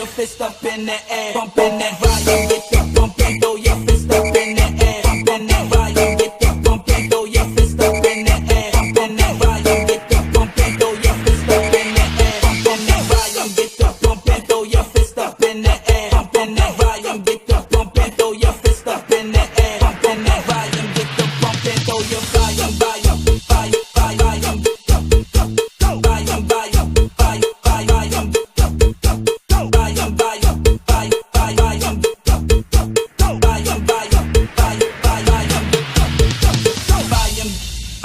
your fist up in the air. Pumping that volume, get the pump and throw your fist up in the air. Pumping that volume, get the pump and throw your fist up in the air. Pumping that volume, get the pump and throw your fist up in the air. Pumping that volume, get the pump and throw your fist up in the air. Pumping that volume, get the pump and throw your fist up in the air. Pumping that volume, get the pump and throw your volume, volume, volume, volume, volume, volume, volume,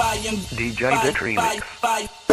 volume. DJ Dick Remix.